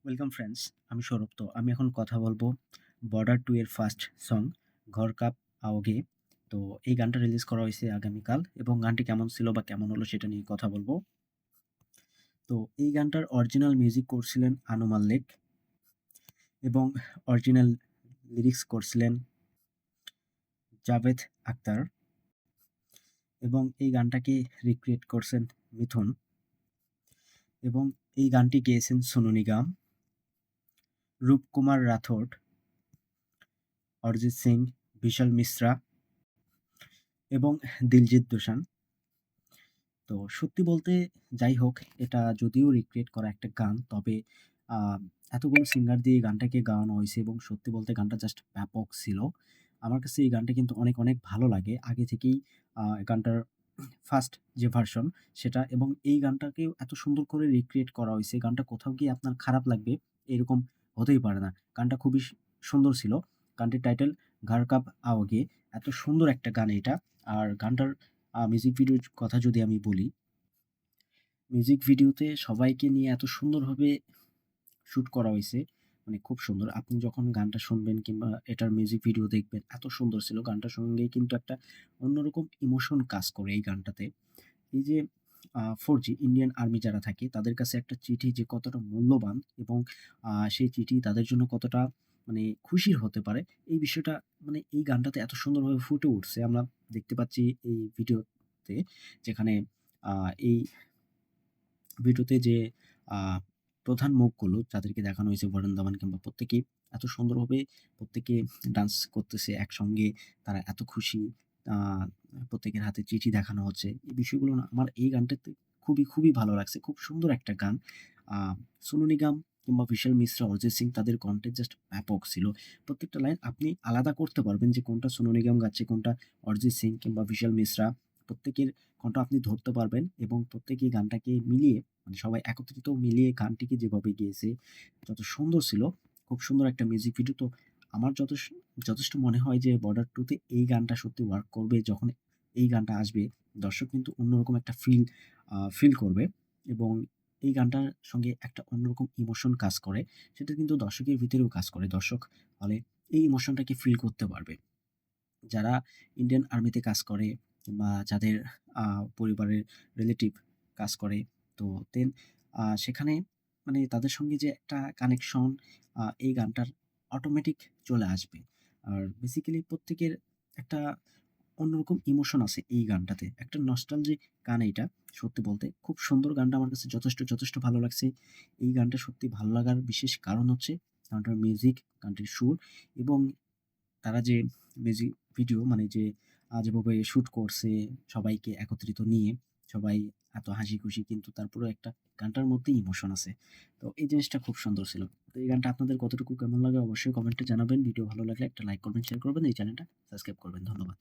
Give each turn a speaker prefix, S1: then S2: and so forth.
S1: Welcome friends, আমি সৌরভ। তো আমি এখন কথা বলবো বর্ডার 2 এর ফার্স্ট সং 'ঘর কাপ आओगे'। তো এই গানটা রিলিজ করা হয়েছে আগামীকাল এবং গানটি কেমন ছিল বা কেমন হলো সেটা নিয়ে কথা বলবো। তো এই গানটার অরিজিনাল মিউজিক করছিলেন আনু মাল্লিক এবং অরিজিনাল লিরিক্স করছিলেন জাভেদ আখতার এবং এই গানটাকে রিক্রিয়েট করছেন মিথুন এবং এই গানটি গেয়েছেন সোনু নিগম, রূপকুমার রাথোড, অরিজিৎ সিং, বিশাল মিশ্রা এবং দিলজিৎ দোসাঞ্জ। তো সত্যি বলতে যাই হোক, এটা যদিও রিক্রিয়েট করা একটা গান, তবে আ এতগুলো সিঙ্গার দিয়ে এই গানটাকে গাওয়ানো হইছে এবং সত্যি বলতে গানটা জাস্ট ব্যাপক ছিল। আমার কাছে এই গানটা কিন্তু অনেক, অনেক ভালো লাগে। আগে থেকেই গানটার ফার্স্ট যে ভার্সন সেটা, এবং এই গানটাকেও এত সুন্দর করে রিক্রিয়েট করা হইছে। গানটা কোথাও গিয়ে আপনার খারাপ লাগবে এরকম হতেই পারে না। গানটা খুবই সুন্দর ছিল। গানটির টাইটেল 'ঘর কাব आओगे'। এত সুন্দর একটা গান এটা। আর গানটার মিউজিক ভিডিওর কথা যদি আমি বলি, মিউজিক ভিডিওতে সবাইকে নিয়ে এত সুন্দরভাবে শুট করা হইছে, মানে খুব সুন্দর। আপনি যখন গানটা শুনবেন কিংবা এটার মিউজিক ভিডিও দেখবেন, এত সুন্দর ছিল। গানটার সঙ্গে কিন্তু একটা অন্যরকম ইমোশন কাজ করে এই গানটাতে। এই যে 4G ইন্ডিয়ান আর্মি যারা থাকে তাদের কাছে একটা চিঠি যে কতটা মূল্যবান এবং সেই চিঠি তাদের জন্য কতটা মানে খুশির হতে পারে, এই বিষয়টা মানে এই গানটাতে এত সুন্দরভাবে ফুটে উঠছে। আমরা দেখতে পাচ্ছি এই ভিডিওতে, যেখানে আ এই ভিডিওতে যে আ প্রধান মুখগুলো যাদেরকে দেখানো হয়েছে বরুণ ধাওয়ান কিংবা প্রত্যেকেই এত সুন্দরভাবে প্রত্যেকে ডান্স করতেছে একসঙ্গে। তারা এত খুশি। আ প্রত্যেকের হাতে চিঠি দেখানো হচ্ছে। এই বিষয়গুলো না আমার এই গানটাতে খুবই, খুবই ভালো লাগছে। খুব সুন্দর একটা গান। আ সোনু নিগম কিংবা বিশাল মিশ্রা, অরিজিৎ সিং তাদের কন্টেন্ট জাস্ট ব্যাপক ছিল। প্রত্যেকটা লাইন আপনি আলাদা করতে পারবেন যে কোনটা সোনু নিগম গাচ্ছে, কোনটা অরিজিৎ সিং কিংবা বিশাল মিশ্রা। প্রত্যেকের কণ্ঠ আপনি ধরতে পারবেন এবং প্রত্যেকেই গানটাকে মিলিয়ে মানে সবাই একত্রিত মিলিয়ে গানটিকে যেভাবে গেয়েছে, যত সুন্দর ছিল। খুব সুন্দর একটা মিউজিক ভিডিও। তো আমার যথেষ্ট মনে হয় যে 'বর্ডার 2' তে এই গানটা সত্যি ওয়ার্ক করবে। যখন এই গানটা আসবে, দর্শক কিন্তু অন্যরকম একটা ফিল করবে এবং এই গানটার সঙ্গে একটা অন্যরকম ইমোশন কাজ করে। সেটা কিন্তু দর্শকের ভিতরেও কাজ করে। দর্শক হলে এই ইমোশনটাকে ফিল করতে পারবে। যারা ইন্ডিয়ান আর্মিতে কাজ করে কিংবা যাদের আ পরিবারের রিলেটিভ কাজ করে, তো দেন সেখানে মানে তাদের সঙ্গে যে একটা কানেকশন এই গানটার অটোমেটিক চলে আসবে। আর বেসিক্যালি প্রত্যেকের একটা অন্যরকম ইমোশন আছে এই গানটাতে। একটা নস্টালজিক গান এইটা, সত্যি বলতে। খুব সুন্দর গানটা আমার কাছে যথেষ্ট ভালো লাগছে। এই গানটা সত্যি ভালো লাগার বিশেষ কারণ হচ্ছে গানটার মিউজিক, গানটির সুর এবং তারা যে মিউজিক ভিডিও মানে যে যেভাবে শুট করছে সবাইকে একত্রিত নিয়ে, সবাই এত হাসিখুশি কিন্তু তারপরেও একটা গানটার মধ্যে ইমোশন আছে। তো এই জিনিসটা খুব সুন্দর ছিল। তো এই গানটা আপনাদের কতটুকু কেমন লাগে অবশ্যই কমেন্টে জানাবেন। ভিডিও ভালো লাগলে একটা লাইক করবেন, শেয়ার করবেন, এই চ্যানেলটা সাবস্ক্রাইব করবেন। ধন্যবাদ।